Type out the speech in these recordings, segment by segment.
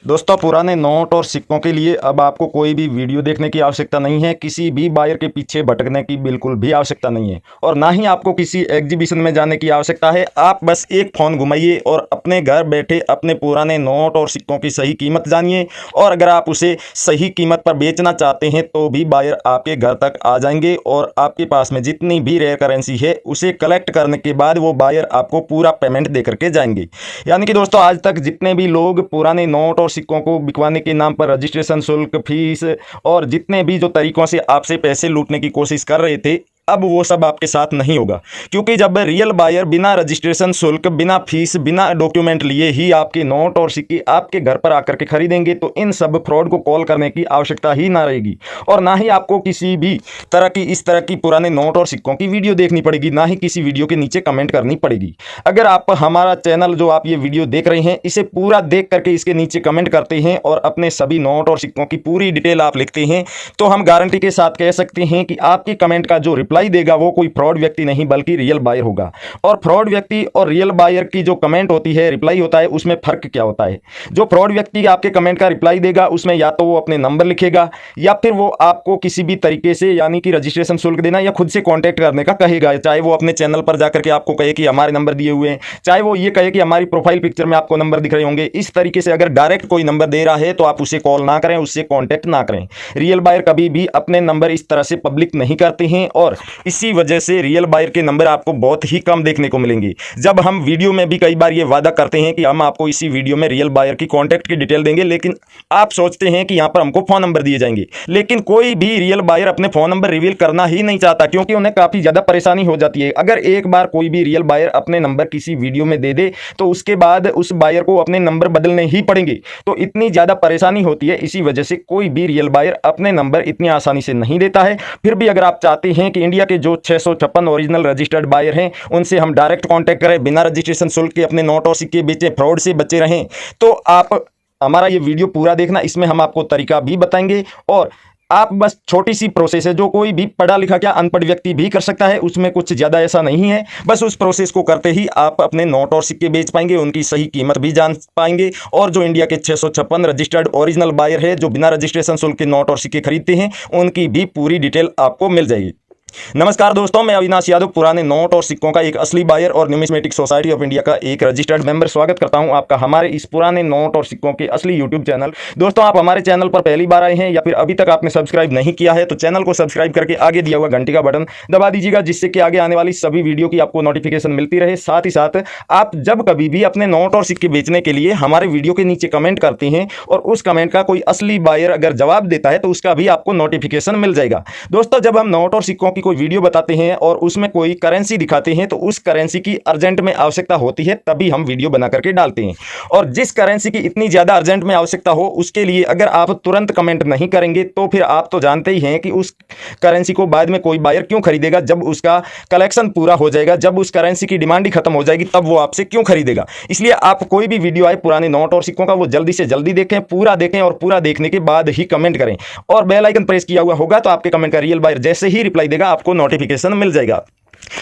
दोस्तों पुराने नोट और सिक्कों के लिए अब आपको कोई भी वीडियो देखने की आवश्यकता नहीं है, किसी भी बायर के पीछे भटकने की बिल्कुल भी आवश्यकता नहीं है और ना ही आपको किसी एग्जीबिशन में जाने की आवश्यकता है। आप बस एक फ़ोन घुमाइए और अपने घर बैठे अपने पुराने नोट और सिक्कों की सही कीमत जानिए और अगर आप उसे सही कीमत पर बेचना चाहते हैं तो भी बायर आपके घर तक आ जाएंगे और आपके पास में जितनी भी रेयर करेंसी है उसे कलेक्ट करने के बाद वो बायर आपको पूरा पेमेंट दे करके जाएंगे। यानी कि दोस्तों आज तक जितने भी लोग पुराने नोट और सिक्कों को बिकवाने के नाम पर रजिस्ट्रेशन शुल्क, फीस और जितने भी जो तरीकों से आपसे पैसे लूटने की कोशिश कर रहे थे, अब वो सब आपके साथ नहीं होगा। क्योंकि जब रियल बायर बिना रजिस्ट्रेशन शुल्क, बिना फीस, बिना डॉक्यूमेंट लिए ही आपके नोट और सिक्के आपके घर पर आकर के खरीदेंगे तो इन सब फ्रॉड को कॉल करने की आवश्यकता ही ना रहेगी और ना ही आपको किसी भी तरह की इस तरह की पुराने नोट और सिक्कों की वीडियो देखनी पड़ेगी, ना ही किसी वीडियो के नीचे कमेंट करनी पड़ेगी। अगर आप हमारा चैनल जो आप ये वीडियो देख रहे हैं इसे पूरा देख करके इसके नीचे कमेंट करते हैं और अपने सभी नोट और सिक्कों की पूरी डिटेल आप लिखते हैं तो हम गारंटी के साथ कह सकते हैं कि आपके कमेंट का जो रिप्लाई देगा वो कोई फ्रॉड व्यक्ति नहीं बल्कि रियल बायर होगा। और फ्रॉड व्यक्ति और रियल बायर की जो कमेंट होती है, रिप्लाई होता है, उसमें फर्क क्या होता है? जो फ्रॉड व्यक्ति आपके कमेंट का रिप्लाई देगा उसमें या तो वो अपने नंबर लिखेगा या फिर वो आपको किसी भी तरीके से यानी कि रजिस्ट्रेशन शुल्क देना या खुद से कांटेक्ट करने का कहेगा। चाहे वो अपने चैनल पर जाकर के आपको कहे कि हमारे नंबर दिए हुए हैं, चाहे वो ये कहे कि हमारी प्रोफाइल पिक्चर में आपको नंबर दिख रहे होंगे। इस तरीके से अगर डायरेक्ट कोई नंबर दे रहा है तो आप उसे कॉल ना करें, उससे कॉन्टैक्ट ना करें। रियल बायर कभी भी अपने नंबर इस तरह से पब्लिक नहीं करते हैं और इसी वजह से रियल बायर के नंबर आपको बहुत ही कम देखने को मिलेंगे। जब हम वीडियो में भी कई बार ये वादा करते हैं कि हम आपको इसी वीडियो में रियल बायर की कांटेक्ट की डिटेल देंगे, लेकिन आप सोचते हैं कि यहां पर हमको फोन नंबर दिए जाएंगे, लेकिन कोई भी रियल बायर अपने फोन नंबर रिवील करना ही नहीं चाहता क्योंकि उन्हें काफी ज्यादा परेशानी हो जाती है। अगर एक बार कोई भी रियल बायर अपने नंबर किसी वीडियो में दे दे तो उसके बाद उस बायर को अपने नंबर बदलने ही पड़ेंगे, तो इतनी ज्यादा परेशानी होती है। इसी वजह से कोई भी रियल बायर अपने नंबर इतनी आसानी से नहीं देता है। फिर भी अगर आप चाहते हैं कि इंडिया के जो 656 ओरिजिनल रजिस्टर्ड बायर हैं उनसे हम डायरेक्ट कांटेक्ट करें, बिना रजिस्ट्रेशन शुल्क के अपने नोट और सिक्के बेचें, फ्रॉड से बचे रहें, तो आप हमारा ये वीडियो पूरा देखना। इसमें हम आपको तरीका भी बताएंगे और आप बस छोटी सी प्रोसेस है जो कोई भी पढ़ा लिखा क्या अनपढ़ व्यक्ति भी कर सकता है, उसमें कुछ ज़्यादा ऐसा नहीं है। बस उस प्रोसेस को करते ही आप अपने नोट और सिक्के बेच पाएंगे, उनकी सही कीमत भी जान पाएंगे और जो इंडिया के 656 रजिस्टर्ड ओरिजिनल बायर है जो बिना रजिस्ट्रेशन शुल्क के नोट और सिक्के खरीदते हैं उनकी भी पूरी डिटेल आपको मिल जाएगी। नमस्कार दोस्तों, मैं अविनाश यादव पुराने नोट और सिक्कों का एक असली बायर और न्यूमिस्मेटिक सोसाइटी ऑफ इंडिया का एक रजिस्टर्ड मेंबर स्वागत करता हूं आपका हमारे इस पुराने नोट और सिक्कों के असली यूट्यूब चैनल। दोस्तों आप हमारे चैनल पर पहली बार आए हैं या फिर अभी तक आपने सब्सक्राइब नहीं किया है तो चैनल को सब्सक्राइब करके आगे दिया हुआ घंटी का बटन दबा दीजिएगा, जिससे कि आगे आने वाली सभी वीडियो की आपको नोटिफिकेशन मिलती रहे। साथ ही साथ आप जब कभी भी अपने नोट और सिक्के बेचने के लिए हमारे वीडियो के नीचे कमेंट करते हैं और उस कमेंट का कोई असली बायर अगर जवाब देता है तो उसका भी आपको नोटिफिकेशन मिल जाएगा। दोस्तों जब हम नोट और सिक्कों की कोई वीडियो बताते हैं और उसमें कोई करेंसी दिखाते हैं तो उस करेंसी की अर्जेंट में आवश्यकता होती है तभी हम वीडियो बना करके डालते हैं। और जिस करेंसी की इतनी ज्यादा अर्जेंट में आवश्यकता हो उसके लिए अगर आप तुरंत कमेंट नहीं करेंगे तो फिर आप तो जानते ही हैं कि उस करेंसी को बाद में कोई बायर क्यों खरीदेगा। जब उसका कलेक्शन पूरा हो जाएगा, जब उस करेंसी की डिमांड ही खत्म हो जाएगी, तब वो आपसे क्यों खरीदेगा। इसलिए आप कोई भी वीडियो आए पुराने नोट और सिक्कों का वो जल्दी से जल्दी देखें, पूरा देखें और पूरा देखने के बाद ही कमेंट करें और बेल आइकन प्रेस किया हुआ होगा तो आपके कमेंट का रियल बायर जैसे ही रिप्लाई देगा आपको नोटिफिकेशन मिल जाएगा।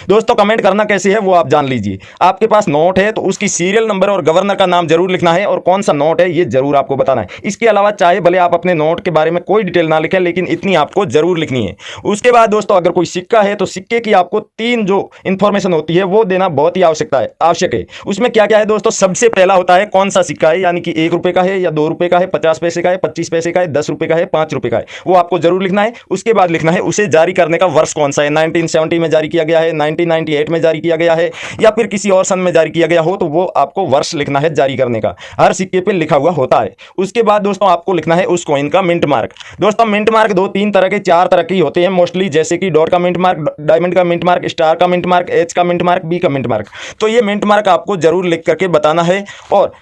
दोस्तों कमेंट करना कैसे है वो आप जान लीजिए। आपके पास नोट है तो उसकी सीरियल नंबर और गवर्नर का नाम जरूर लिखना है और कौन सा नोट है ये जरूर आपको बताना है। इसके अलावा चाहे भले आप अपने नोट के बारे में कोई डिटेल ना लिखें लेकिन इतनी आपको जरूर लिखनी है। उसके बाद दोस्तों अगर कोई सिक्का है तो सिक्के की आपको 3 जो इंफॉर्मेशन होती है वो देना बहुत ही आवश्यक है। उसमें क्या क्या है दोस्तों, सबसे पहला होता है कौन सा सिक्का है, यानी कि 1 रुपए का है या 2 रुपए का है, 50 पैसे का है, 25 पैसे का है, 10 रुपए का है, 5 रुपए का है, वो आपको जरूर लिखना है। उसके बाद लिखना है उसे जारी करने का वर्ष कौन सा है, 1970 में जारी किया गया है, 1998 में जारी किया गया है या फिर किसी और सन में जारी किया गया हो तो वो आपको वर्ष लिखना है जारी करने का, हर सिक्के पे लिखा हुआ होता है। उसके बाद दोस्तों आपको लिखना है उस कॉइन का मिंट मार्क। दोस्तों मिंट मार्क 2-3 तरह के 4 तरह के होते हैं मोस्टली, जैसे कि डॉट का मिंट मार्क, डायमंड का मिंट मार्क, स्टार का मिंट मार्क, एच का मिंट मार्क, बी का मिंट मार्क। तो ये मिंट मार्क आपको जरूर लिख करके बताना है। और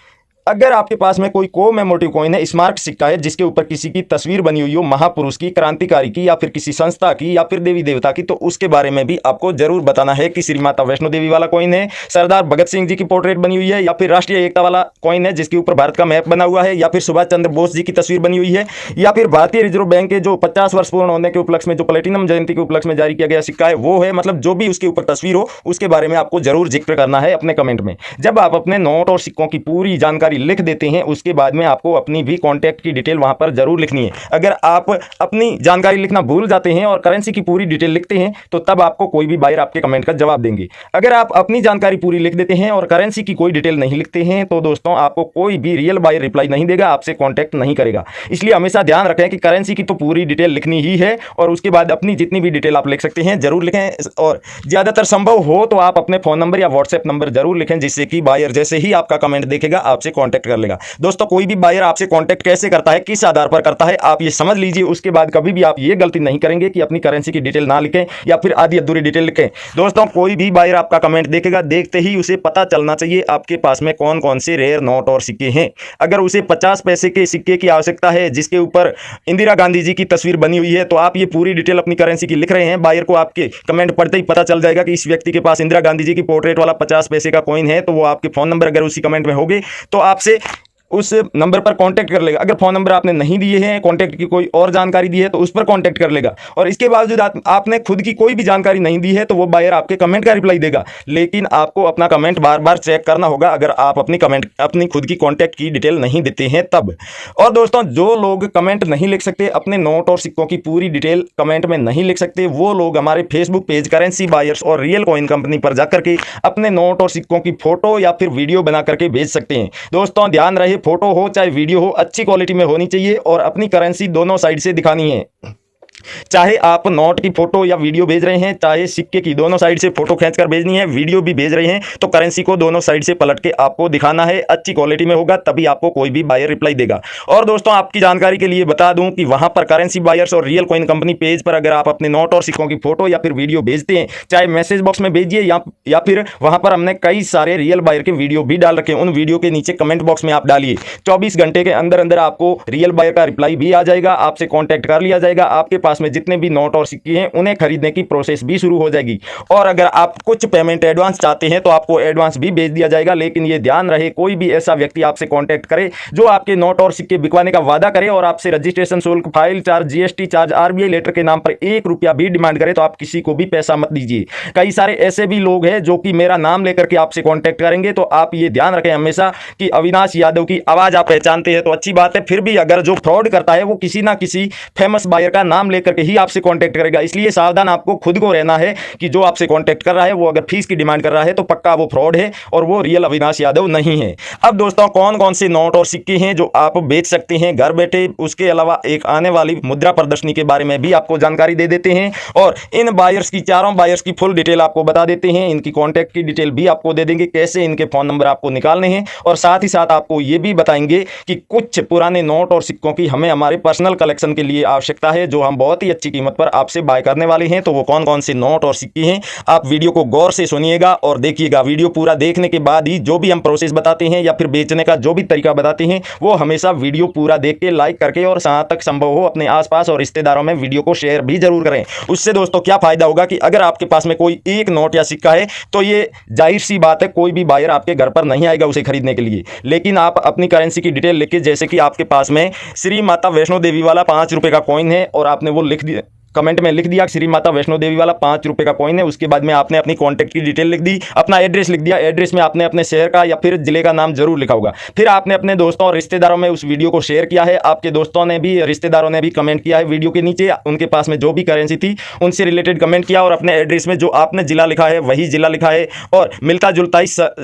अगर आपके पास में कोई कोमेमोरेटिव कॉइन है, स्मारक सिक्का है जिसके ऊपर किसी की तस्वीर बनी हुई हो, महापुरुष की, क्रांतिकारी की या फिर किसी संस्था की या फिर देवी देवता की, तो उसके बारे में भी आपको जरूर बताना है कि श्री माता वैष्णो देवी वाला कॉइन है, सरदार भगत सिंह जी की पोर्ट्रेट बनी हुई है या फिर राष्ट्रीय एकता वाला कॉइन है जिसके ऊपर भारत का मैप बना हुआ है या फिर सुभाष चंद्र बोस जी की तस्वीर बनी हुई है या फिर भारतीय रिजर्व बैंक के जो 50 वर्ष पूर्ण होने के उपलक्ष्य में जो प्लेटिनम जयंती के उपलक्ष्य में जारी किया गया सिक्का है वो है। मतलब जो भी उसके ऊपर तस्वीर हो उसके बारे में आपको जरूर जिक्र करना है अपने कमेंट में। जब आप अपने नोट और सिक्कों की पूरी जानकारी जानकारी लिख देते हैं उसके बाद में आपको अपनी भी कॉन्टैक्ट की डिटेल वहां पर जरूर लिखनी है। अगर आप अपनी जानकारी लिखना भूल जाते हैं और करेंसी की पूरी डिटेल लिखते हैं तो तब आपको कोई भी बायर आपके कमेंट का जवाब देंगे। अगर आप अपनी जानकारी पूरी लिख देते हैं और करेंसी की कोई डिटेल नहीं लिखते हैं तो दोस्तों आपको कोई भी रियल बायर रिप्लाई नहीं देगा, आपसे कॉन्टैक्ट नहीं करेगा। इसलिए हमेशा ध्यान रखें कि करेंसी की तो पूरी डिटेल लिखनी ही है और उसके बाद अपनी जितनी भी डिटेल आप लिख सकते हैं जरूर लिखें, और ज़्यादातर संभव हो तो आप अपने फ़ोन नंबर या व्हाट्सएप नंबर जरूर लिखें, जिससे कि बायर जैसे ही आपका कमेंट देखेगा आपसे कॉन्टैक्ट कर लेगा। दोस्तों कोई भी बायर आपसे कॉन्टैक्ट कैसे करता है, किस आधार पर करता है, आप ये समझ लीजिए। उसके बाद कभी भी आप ये गलती नहीं करेंगे कि अपनी करेंसी की डिटेल ना लिखें या फिर आधी अधूरी डिटेल लिखें। दोस्तों कोई भी बायर आपका कमेंट देखेगा, देखते ही उसे पता चलना चाहिए आपके पास में कौन कौन से रेयर नोट और सिक्के हैं। अगर उसे 50 पैसे के सिक्के की आवश्यकता है जिसके ऊपर इंदिरा गांधी जी की तस्वीर बनी हुई है, तो आप ये पूरी डिटेल अपनी करेंसी की लिख रहे हैं, बायर को आपके कमेंट पढ़ते ही पता चल जाएगा कि इस व्यक्ति के पास इंदिरा गांधी जी की पोर्ट्रेट वाला 50 पैसे का कॉइन है, तो वो आपके फोन नंबर अगर उसी कमेंट में होंगे तो आपसे उस नंबर पर कांटेक्ट कर लेगा। अगर फोन नंबर आपने नहीं दिए हैं, कांटेक्ट की कोई और जानकारी दी है तो उस पर कांटेक्ट कर लेगा। और इसके बावजूद आपने खुद की कोई भी जानकारी नहीं दी है तो वो बायर आपके कमेंट का रिप्लाई देगा, लेकिन आपको अपना कमेंट बार बार चेक करना होगा अगर आप अपनी खुद की कांटेक्ट की डिटेल नहीं देते हैं तब। और दोस्तों जो लोग कमेंट नहीं लिख सकते, अपने नोट और सिक्कों की पूरी डिटेल कमेंट में नहीं लिख सकते, वो लोग हमारे फेसबुक पेज करेंसी बायर्स और रियल कॉइन कंपनी पर जाकर के अपने नोट और सिक्कों की फोटो या फिर वीडियो बना करके भेज सकते हैं। दोस्तों ध्यान रहे, फोटो हो चाहे वीडियो हो अच्छी क्वालिटी में होनी चाहिए और अपनी करेंसी दोनों साइड से दिखानी है। चाहे आप नोट की फोटो या वीडियो भेज रहे हैं, चाहे सिक्के की, दोनों साइड से फोटो खींचकर भेजनी है, वीडियो भी भेज रहे हैं तो करेंसी को दोनों साइड से पलट के आपको दिखाना है। अच्छी क्वालिटी में होगा तभी आपको कोई भी बायर रिप्लाई देगा। और दोस्तों आपकी जानकारी के लिए बता दूं कि वहां पर करेंसी बायर्स और रियल कॉइन कंपनी पेज पर अगर आप अपने नोट और सिक्कों की फोटो या फिर वीडियो भेजते हैं, चाहे मैसेज बॉक्स में भेजिए या फिर वहां पर हमने कई सारे रियल बायर के वीडियो भी डाल रखे हैं, उन वीडियो के नीचे कमेंट बॉक्स में आप डालिए। 24 घंटे के अंदर अंदर आपको रियल बायर का रिप्लाई भी आ जाएगा, आपसे कॉन्टैक्ट कर लिया जाएगा, आपके पास में जितने भी नोट और सिक्के हैं उन्हें खरीदने की प्रोसेस भी शुरू हो जाएगी। और अगर आप कुछ पेमेंट एडवांस चाहते हैं तो आपको एडवांस भी भेज दिया जाएगा। लेकिन ये ध्यान रहे कोई भी ऐसा व्यक्ति आपसे कांटेक्ट करे जो आपके नोट और सिक्के बिकवाने का वादा करे और आपसे रजिस्ट्रेशन शुल्क, file charge, GST charge, RBI letter के नाम पर 1 रुपया भी डिमांड करे तो आप किसी को भी पैसा मत दीजिए। कई सारे ऐसे भी लोग हैं जो कि मेरा नाम लेकर के आपसे कांटेक्ट करेंगे, तो आप ये ध्यान रखें हमेशा कि अविनाश यादव की आवाज आप पहचानते हैं तो अच्छी बात है, फिर भी अगर जो फ्रॉड करता है वो किसी ना किसी फेमस बायर का नाम लेकर के ही आपसे कांटेक्ट करेगा। इसलिए सावधान आपको खुद को रहना है कि जो आपसे कांटेक्ट कर रहा है वो अगर फीस की डिमांड कर रहा है तो पक्का वो फ्रॉड है और वो रियल अविनाश यादव नहीं है। अब दोस्तों कौन कौन से नोट और सिक्के हैं जो आप बेच सकते हैं घर बैठे, उसके अलावा एक आने वाली मुद्रा प्रदर्शनी के बारे में भी आपको जानकारी दे देते हैं और इन बायर्स की, चारों बायर्स की फुल डिटेल आपको बता देते हैं। इनकी कॉन्टैक्ट की डिटेल भी आपको दे देंगे, कैसे इनके फोन नंबर आपको निकालने हैं, और साथ ही साथ आपको ये भी बताएंगे कि कुछ पुराने नोट और सिक्कों की हमें हमारे पर्सनल कलेक्शन के लिए आवश्यकता है जो हम बहुत ही अच्छी कीमत पर आपसे बाय करने वाले हैं। तो वो कौन कौन से नोट और सिक्के हैं आप वीडियो को गौर से सुनिएगा और देखिएगा। वीडियो पूरा देखने के बाद ही जो भी हम प्रोसेस बताते हैं या फिर बेचने का जो भी तरीका बताते हैं वो हमेशा वीडियो पूरा देख के, लाइक करके और जहां तक संभव हो अपने आसपास और रिश्तेदारों में वीडियो को शेयर भी जरूर करें। उससे दोस्तों क्या फायदा होगा कि अगर आपके पास में कोई एक नोट या सिक्का है तो ये जाहिर सी बात है कोई भी बायर आपके घर पर नहीं आएगा उसे खरीदने के लिए। लेकिन आप अपनी करेंसी की डिटेल लिख के, जैसे कि आपके पास में श्री माता वैष्णो देवी वाला 5 रुपए का कॉइन है और आपने वो लिख दिया, कमेंट में लिख दिया श्री माता वैष्णो देवी वाला 5 रुपए का कॉइन है, उसके बाद में आपने अपनी कॉन्टैक्ट की डिटेल लिख दी, अपना एड्रेस लिख दिया, एड्रेस में आपने अपने शहर का या फिर जिले का नाम जरूर लिखा होगा। फिर आपने अपने दोस्तों और रिश्तेदारों में उस वीडियो को शेयर किया है, आपके दोस्तों ने भी, रिश्तेदारों ने भी कमेंट किया है वीडियो के नीचे, उनके पास में जो भी करेंसी थी उनसे रिलेटेड कमेंट किया और अपने एड्रेस में जो आपने जिला लिखा है वही जिला लिखा है और मिलता जुलता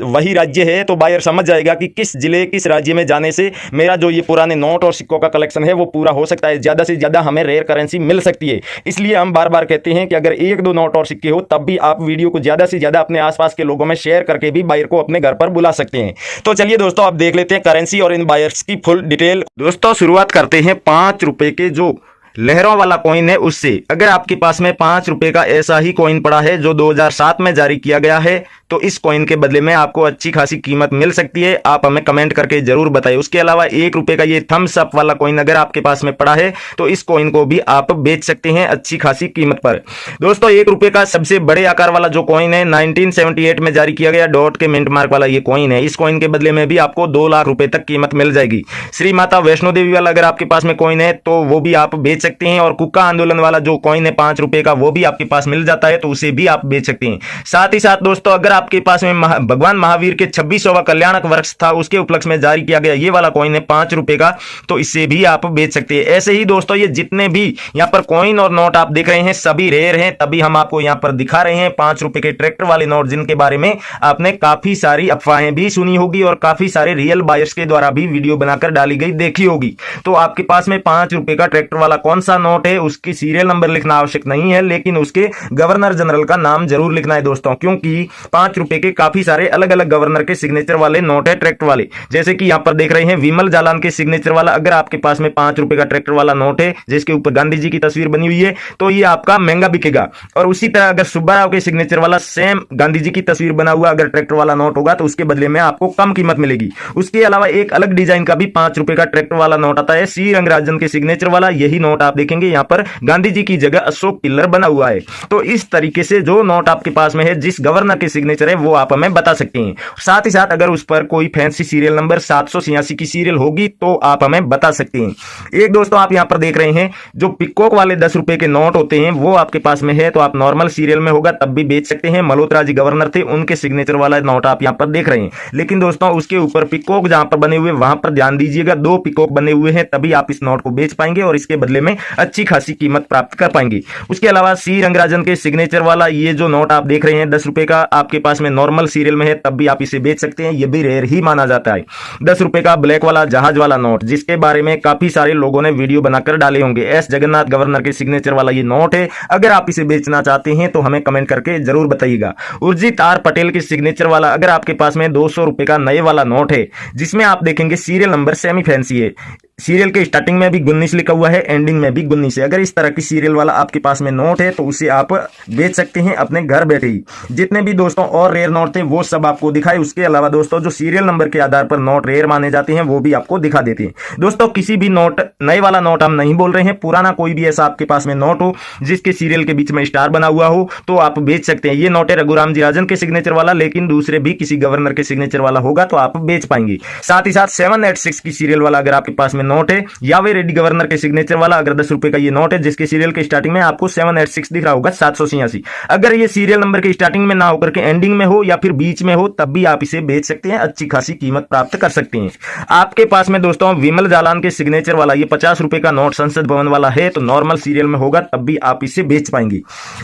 वही राज्य है, तो बायर समझ जाएगा कि किस जिले, किस राज्य में जाने से मेरा जो ये पुराने नोट और सिक्कों का कलेक्शन है वो पूरा हो सकता है, ज़्यादा से ज़्यादा हमें रेयर करेंसी मिल सकती है। इसलिए हम बार कहते हैं कि अगर 1-2 नोट और सिक्के हो तब भी आप वीडियो को ज्यादा से ज्यादा अपने आसपास के लोगों में शेयर करके भी बायर को अपने घर पर बुला सकते हैं। तो चलिए दोस्तों अब देख लेते हैं करेंसी और इन बायर्स की फुल डिटेल। दोस्तों शुरुआत करते हैं 5 रुपए के जो लहरों वाला कॉइन है उससे। अगर आपके पास में 5 रुपए का ऐसा ही कॉइन पड़ा है जो 2007 में जारी किया गया है तो इस कॉइन के बदले में आपको अच्छी खासी कीमत मिल सकती है, आप हमें कमेंट करके जरूर बताइए। उसके अलावा 1 रुपए का ये थम्स अप वाला कॉइन अगर आपके पास में पड़ा है तो इस कॉइन को भी आप बेच सकते हैं अच्छी खासी कीमत पर। दोस्तों 1 रुपए का सबसे बड़े आकार वाला जो कॉइन है 1978 में जारी किया गया डॉट के मिंट मार्क वाला ये कॉइन है, इस कॉइन के बदले में भी आपको 2 लाख रुपए तक कीमत मिल जाएगी। श्री माता वैष्णो देवी वाला अगर आपके पास में कॉइन है तो वो भी आप बेच सकते हैं और कुक्का आंदोलन वाला जो कॉइन है 5 रुपए का वो भी आपके पास मिल जाता है तो उसे भी आप बेच सकते हैं। साथ ही साथ दोस्तों अगर आपके पास में भगवान महावीर के 26वां कल्याणक वर्ष था, उसके उपलक्ष्य में जारी किया गया ये वाला कॉइन है 5 रुपए का, तो इससे भी आप बेच सकते हैं। ऐसे ही दोस्तों ये जितने भी यहाँ पर कॉइन और नोट आप देख रहे हैं सभी रेयर हैं, तभी हम आपको यहाँ पर दिखा रहे हैं 5 रुपए के ट्रैक्टर वाले नोट, जिनके बारे में आपने काफी सारी अफवाहें भी सुनी होगी और काफी सारे रियल बायर्स के द्वारा भी वीडियो बनाकर डाली गई देखी होगी। तो आपके पास में 5 रुपए का ट्रैक्टर वाला कौन सा नोट है, उसकी सीरियल नंबर लिखना आवश्यक नहीं है, लेकिन उसके गवर्नर जनरल का नाम जरूर लिखना है दोस्तों, क्योंकि 5 रुपए के काफी सारे अलग अलग गवर्नर के सिग्नेचर वाले नोट है ट्रैक्टर वाले। जैसे कि यहाँ पर देख रहे हैं विमल जालान के सिग्नेचर वाला, अगर आपके पास में 5 रुपए का ट्रैक्टर वाला नोट है जिसके ऊपर गांधी जी की तस्वीर बनी हुई है, तो ये आपका महंगा बिकेगा। और उसी तरह अगर सुब्बाराव के सिग्नेचर वाला सेम गांधी जी की तस्वीर बना हुआ अगर ट्रैक्टर वाला नोट होगा तो उसके बदले में आपको कम कीमत मिलेगी। उसके अलावा एक अलग डिजाइन का भी 5 रुपए का ट्रैक्टर वाला नोट आता है, सी रंगराजन के सिग्नेचर वाला। यही नोट आप देखेंगे यहाँ पर गांधी जी की जगह अशोक पिल्लर बना हुआ है। तो इस तरीके से जो नोट आपके पास में है, जिस गवर्नर के सिग्नेचर है, वो आप हमें बता सकते हैं। साथ ही साथ अगर उस पर कोई फैंसी सीरियल नंबर 786 की सीरियल होगी तो आप हमें बता सकते हैं। एक दोस्तों आप यहाँ पर देख रहे हैं जो पिकॉक वाले 10 रुपए के नोट होते हैं वो आपके पास में है, तो आप नॉर्मल सीरियल में होगा तब भी बेच सकते हैं। मल्होत्रा जी गवर्नर थे, उनके सिग्नेचर वाला नोट आप यहाँ पर देख रहे हैं, लेकिन दोस्तों उसके ऊपर पिकॉक जहां पर बने हुए वहां पर ध्यान दीजिएगा, 2 पिकॉक बने हुए हैं, तभी आप इस नोट को बेच पाएंगे और इसके बदले में अच्छी खासी कीमत प्राप्त कर पाएंगे। उसके अलावा सी रंगराजन के सिग्नेचर वाला ये जो नोट आप देख रहे हैं 10 रुपए का, आपके पास में नॉर्मल सीरियल में है तब भी आप इसे बेच सकते हैं, ये भी रेयर ही माना जाता है। 10 रुपए का ब्लैक वाला जहाज वाला नोट, जिसके बारे में काफी सारे लोगों ने वीडियो बनाकर डाले होंगे, एस जगन्नाथ गवर्नर के सिग्नेचर वाला ये नोट है। अगर आप इसे बेचना चाहते हैं तो हमें कमेंट करके जरूर बताइएगा। उर्जित आर पटेल के सिग्नेचर वाला, अगर आपके पास में 200 रुपए का नए वाला नोट है जिसमें आप देखेंगे सीरियल नंबर सेमी फैंसी है, सीरियल के स्टार्टिंग में भी 19 लिखा हुआ है, एंडिंग में भी 19 है। अगर इस तरह की सीरियल वाला आपके पास में नोट है तो उसे आप बेच सकते हैं अपने घर बैठे ही। जितने भी दोस्तों और रेयर नोट थे वो सब आपको दिखाए। उसके अलावा दोस्तों जो सीरियल नंबर के आधार पर नोट रेयर माने जाते हैं वो भी आपको दिखा देते हैं। दोस्तों किसी भी नोट नए वाला नोट हम नहीं बोल रहे हैं, पुराना कोई भी ऐसा आपके पास में नोट हो जिसके सीरियल के बीच में स्टार बना हुआ हो तो आप बेच सकते हैं। ये नोट है रघुराम जी राजन के सिग्नेचर वाला, लेकिन दूसरे भी किसी गवर्नर के सिग्नेचर वाला होगा तो आप बेच पाएंगे। साथ ही साथ 786 की सीरियल वाला अगर आपके पास में नोट है, या रेड्डी गवर्नर के सिग्नेचर वाला, अगर 10 रुपए का ये नोट है जिसके सीरियल के स्टार्टिंग में आपको 786 दिख रहा होगा 786, अगर ये सीरियल नंबर के स्टार्टिंग में ना होकर के एंडिंग में हो या फिर बीच में हो तब भी आप इसे बेच सकते हैं, अच्छी खासी कीमत प्राप्त कर सकते हैं। आपके पास में दोस्तों विमल जालान के सिग्नेचर वाला ये 50 रुपए का नोट संसद भवन वाला है, तो नॉर्मल सीरियल में होगा तब भी आप इसे बेच पाएंगे।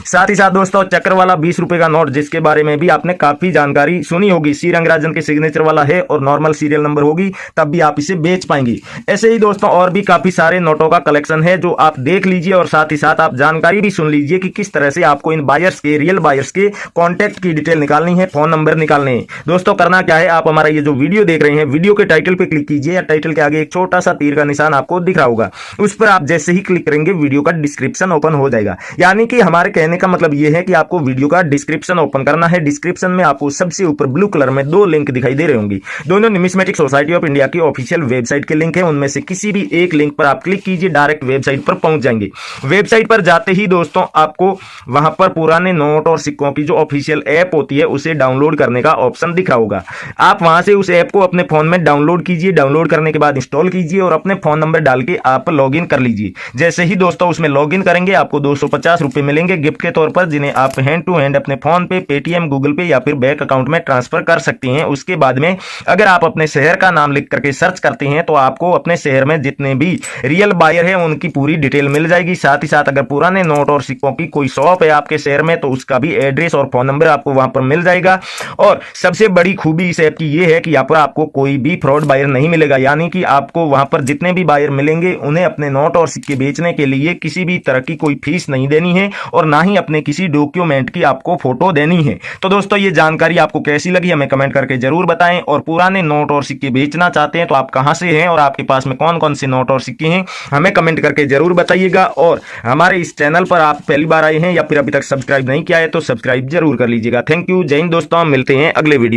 साथ ही साथ दोस्तों चक्र वाला 20 रुपए का नोट, जिसके बारे में भी आपने काफी जानकारी सुनी होगी, सी रंगराजन के सिग्नेचर वाला है और नॉर्मल सीरियल नंबर होगी तब भी आप इसे बेच पाएंगे। ऐसे ही दोस्तों और भी काफी सारे नोटों का कलेक्शन है जो आप देख लीजिए और साथ ही साथ आप जानकारी भी सुन लीजिए कि किस तरह से आपको इन बायर्स के, रियल बायर्स के कॉन्टैक्ट की डिटेल निकालनी है, फोन नंबर निकालने हैं। दोस्तों करना क्या है, आप हमारा ये जो वीडियो देख रहे हैं वीडियो के टाइटल पे क्लिक कीजिए, या टाइटल के आगे एक छोटा सा तीर का निशान आपको दिख रहा होगा, उस पर आप जैसे ही क्लिक करेंगे वीडियो का डिस्क्रिप्शन ओपन हो जाएगा। यानी कि हमारे कहने का मतलब ये है कि आपको वीडियो का डिस्क्रिप्शन ओपन करना है। डिस्क्रिप्शन में आपको सबसे ऊपर ब्लू कलर में 2 लिंक दिखाई दे रहे होंगे, दोनों न्यूमिस्मेटिक सोसाइटी ऑफ इंडिया की ऑफिशियल वेबसाइट के लिंक है। उनमें से किसी भी एक लिंक पर आप क्लिक कीजिए, डायरेक्ट वेबसाइट पर पहुंच जाएंगे। वेबसाइट पर जाते ही दोस्तों आपको वहां पर पुराने नोट और सिक्कों की जो ऑफिशियल ऐप होती है उसे डाउनलोड करने का ऑप्शन दिख रहा होगा। आप वहां से उस ऐप को अपने फोन में डाउनलोड कीजिए, डाउनलोड करने के बाद इंस्टॉल कीजिए और अपने फोन नंबर डाल के आप लॉगिन कर लीजिए। जैसे ही दोस्तों उसमें लॉगिन करेंगे आपको 250 रुपए मिलेंगे गिफ्ट के तौर पर, जिन्हें आप हैंड टू हैंड अपने फोन पे, पेटीएम, गूगल पे या फिर बैंक अकाउंट में ट्रांसफर कर सकते हैं। उसके बाद में अगर आप अपने शहर का नाम लिख करके सर्च करते हैं तो आपको अपने शहर में जितने भी रियल बायर है उनकी पूरी डिटेल मिल जाएगी। साथ ही साथ अगर पुराने नोट और सिक्कों की कोई शॉप है आपके शहर में तो उसका भी एड्रेस और फोन नंबर आपको वहां पर मिल जाएगा। और सबसे बड़ी खूबी इस ऐप की ये है कि यहाँ पर आपको कोई भी फ्रॉड बायर नहीं मिलेगा, यानी कि आपको वहां पर जितने भी बायर मिलेंगे उन्हें अपने नोट और सिक्के बेचने के लिए किसी भी तरह की कोई फीस नहीं देनी है और ना ही अपने किसी डॉक्यूमेंट की आपको फोटो देनी है। तो दोस्तों ये जानकारी आपको कैसी लगी हमें कमेंट करके जरूर बताएं, और पुराने नोट और सिक्के बेचना चाहते हैं तो आप कहां से हैं और आपके पास में कौन कौन से नोट और सिक्के हैं हमें कमेंट करके जरूर बताइएगा। और हमारे इस चैनल पर आप पहली बार आए हैं या फिर अभी तक सब्सक्राइब नहीं किया है तो सब्सक्राइब जरूर कर लीजिएगा। थैंक यू, जय हिंद दोस्तों, मिलते हैं अगले वीडियो।